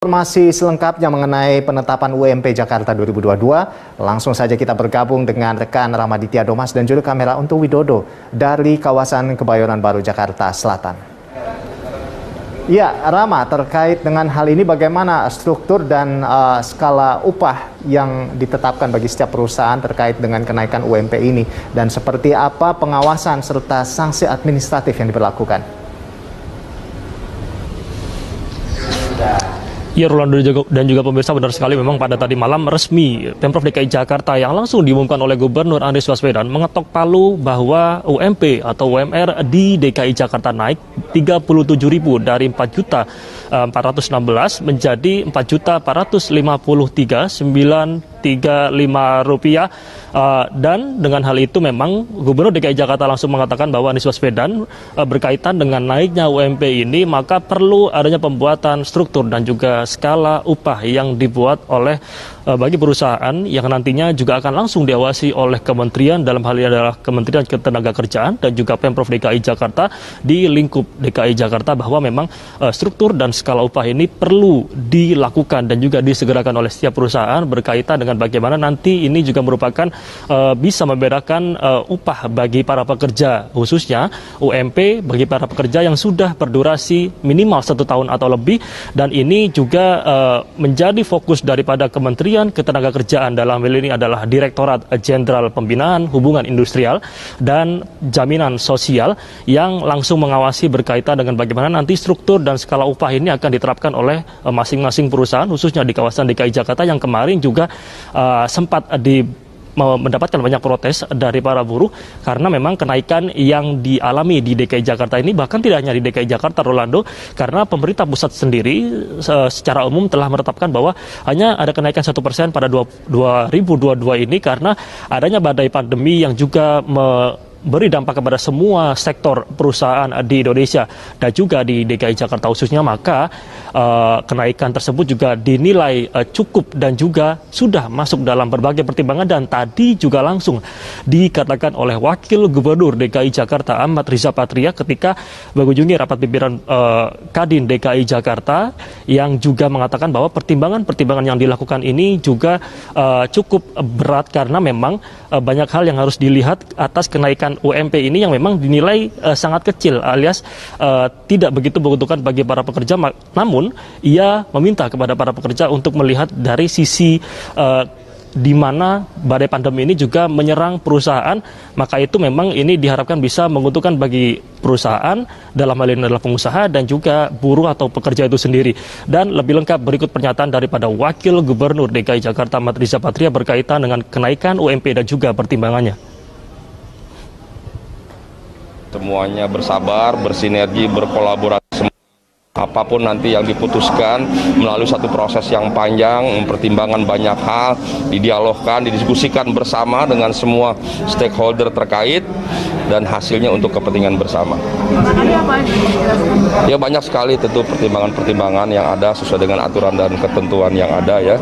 Informasi selengkapnya mengenai penetapan UMP Jakarta 2022, langsung saja kita bergabung dengan rekan Ramaditya Domas dan juru kamera untuk Widodo dari kawasan Kebayoran Baru, Jakarta Selatan. Ya, Rama, terkait dengan hal ini bagaimana struktur dan skala upah yang ditetapkan bagi setiap perusahaan terkait dengan kenaikan UMP ini dan seperti apa pengawasan serta sanksi administratif yang diberlakukan? Ya, Rolando dan juga pemirsa, benar sekali memang pada tadi malam resmi Pemprov DKI Jakarta yang langsung diumumkan oleh Gubernur Anies Baswedan mengetok palu bahwa UMP atau UMR di DKI Jakarta naik 37.000 dari 4.416 menjadi 4.453.935 rupiah. Dan dengan hal itu memang Gubernur DKI Jakarta langsung mengatakan bahwa Anies Baswedan berkaitan dengan naiknya UMP ini maka perlu adanya pembuatan struktur dan juga skala upah yang dibuat oleh bagi perusahaan yang nantinya juga akan langsung diawasi oleh kementerian, dalam hal ini adalah Kementerian Ketenagakerjaan dan juga Pemprov DKI Jakarta di lingkup DKI Jakarta, bahwa memang struktur dan skala upah ini perlu dilakukan dan juga disegerakan oleh setiap perusahaan berkaitan dengan bagaimana nanti ini juga merupakan bisa membedakan upah bagi para pekerja, khususnya UMP bagi para pekerja yang sudah berdurasi minimal 1 tahun atau lebih, dan ini juga menjadi fokus daripada Kementerian Ketenagakerjaan, dalam hal ini adalah Direktorat Jenderal Pembinaan Hubungan Industrial dan Jaminan Sosial yang langsung mengawasi berkaitan dengan bagaimana nanti struktur dan skala upah ini akan diterapkan oleh masing-masing perusahaan, khususnya di kawasan DKI Jakarta yang kemarin juga sempat mendapatkan banyak protes dari para buruh karena memang kenaikan yang dialami di DKI Jakarta ini, bahkan tidak hanya di DKI Jakarta, Rolando, karena pemerintah pusat sendiri secara umum telah menetapkan bahwa hanya ada kenaikan 1% pada 2022 ini karena adanya badai pandemi yang juga beri dampak kepada semua sektor perusahaan di Indonesia dan juga di DKI Jakarta khususnya. Maka kenaikan tersebut juga dinilai cukup dan juga sudah masuk dalam berbagai pertimbangan, dan tadi juga langsung dikatakan oleh Wakil Gubernur DKI Jakarta Ahmad Riza Patria ketika mengunjungi rapat pimpinan Kadin DKI Jakarta, yang juga mengatakan bahwa pertimbangan-pertimbangan yang dilakukan ini juga cukup berat karena memang banyak hal yang harus dilihat atas kenaikan UMP ini yang memang dinilai sangat kecil, alias tidak begitu menguntungkan bagi para pekerja. Namun ia meminta kepada para pekerja untuk melihat dari sisi di mana badai pandemi ini juga menyerang perusahaan, maka itu memang ini diharapkan bisa menguntungkan bagi perusahaan, dalam hal ini adalah pengusaha dan juga buruh atau pekerja itu sendiri. Dan lebih lengkap berikut pernyataan daripada Wakil Gubernur DKI Jakarta Ahmad Riza Patria berkaitan dengan kenaikan UMP dan juga pertimbangannya. Semuanya bersabar, bersinergi, berkolaborasi. Apapun nanti yang diputuskan melalui satu proses yang panjang, mempertimbangkan banyak hal, didialogkan, didiskusikan bersama dengan semua stakeholder terkait, dan hasilnya untuk kepentingan bersama. Ya, banyak sekali tentu pertimbangan-pertimbangan yang ada sesuai dengan aturan dan ketentuan yang ada ya.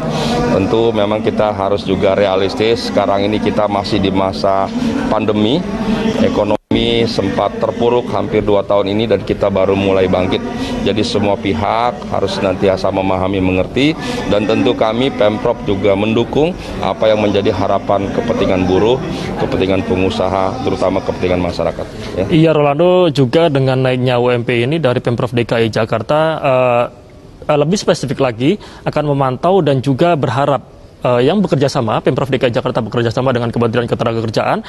Tentu memang kita harus juga realistis, sekarang ini kita masih di masa pandemi, ekonomi sempat terpuruk hampir 2 tahun ini dan kita baru mulai bangkit. Jadi semua pihak harus senantiasa memahami, mengerti, dan tentu kami Pemprov juga mendukung apa yang menjadi harapan kepentingan buruh, kepentingan pengusaha, terutama kepentingan masyarakat. Ya. Iya, Rolando, juga dengan naiknya UMP ini dari Pemprov DKI Jakarta lebih spesifik lagi akan memantau dan juga berharap yang bekerja sama, Pemprov DKI Jakarta bekerja sama dengan Kementerian Ketenagakerjaan,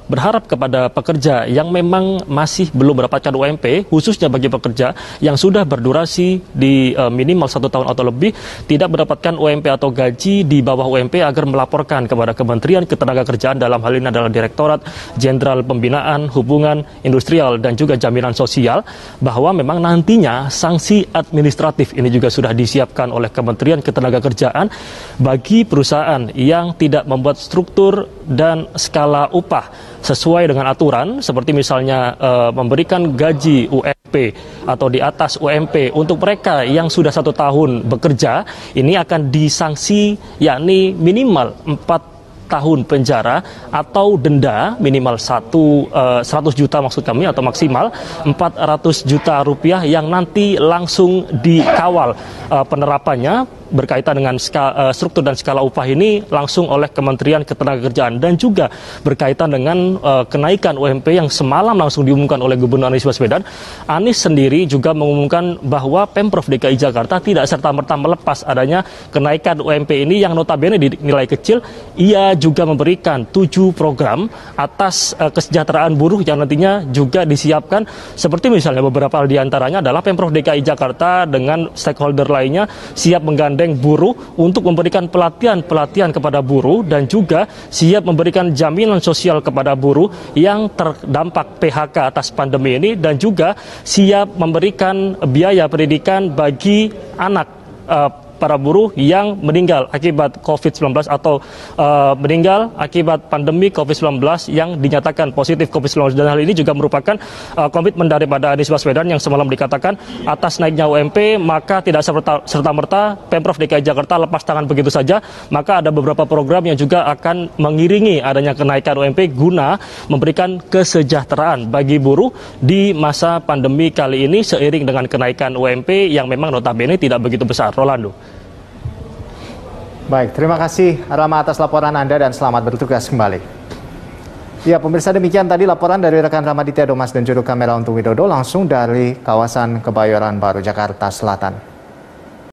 berharap kepada pekerja yang memang masih belum mendapatkan UMP, khususnya bagi pekerja yang sudah berdurasi di minimal 1 tahun atau lebih, tidak mendapatkan UMP atau gaji di bawah UMP, agar melaporkan kepada Kementerian Ketenagakerjaan, dalam hal ini adalah Direktorat Jenderal Pembinaan Hubungan Industrial dan juga Jaminan Sosial, bahwa memang nantinya sanksi administratif ini juga sudah disiapkan oleh Kementerian Ketenagakerjaan bagi perusahaan yang tidak membuat struktur dan skala upah sesuai dengan aturan, seperti misalnya memberikan gaji UMP atau di atas UMP untuk mereka yang sudah 1 tahun bekerja, ini akan disanksi yakni minimal 4 tahun penjara atau denda minimal 100 juta maksud kami, atau maksimal 400 juta rupiah yang nanti langsung dikawal penerapannya berkaitan dengan struktur dan skala upah ini langsung oleh Kementerian Ketenagakerjaan, dan juga berkaitan dengan kenaikan UMP yang semalam langsung diumumkan oleh Gubernur Anies Baswedan. Anies sendiri juga mengumumkan bahwa Pemprov DKI Jakarta tidak serta-merta melepas adanya kenaikan UMP ini yang notabene dinilai kecil. Ia juga memberikan 7 program atas kesejahteraan buruh yang nantinya juga disiapkan, seperti misalnya beberapa di antaranya adalah Pemprov DKI Jakarta dengan stakeholder lainnya siap menggandeng buruh untuk memberikan pelatihan kepada buruh, dan juga siap memberikan jaminan sosial kepada buruh yang terdampak PHK atas pandemi ini, dan juga siap memberikan biaya pendidikan bagi anak para buruh yang meninggal akibat COVID-19 atau meninggal akibat pandemi COVID-19 yang dinyatakan positif COVID-19. Dan hal ini juga merupakan komitmen daripada Anies Baswedan yang semalam dikatakan atas naiknya UMP maka tidak serta-merta Pemprov DKI Jakarta lepas tangan begitu saja, maka ada beberapa program yang juga akan mengiringi adanya kenaikan UMP guna memberikan kesejahteraan bagi buruh di masa pandemi kali ini seiring dengan kenaikan UMP yang memang notabene tidak begitu besar. Rolando. Baik, terima kasih Rama atas laporan Anda dan selamat bertugas kembali. Ya, pemirsa, demikian tadi laporan dari rekan Ramaditya Domas dan juru kamera untuk Widodo langsung dari kawasan Kebayoran Baru, Jakarta Selatan.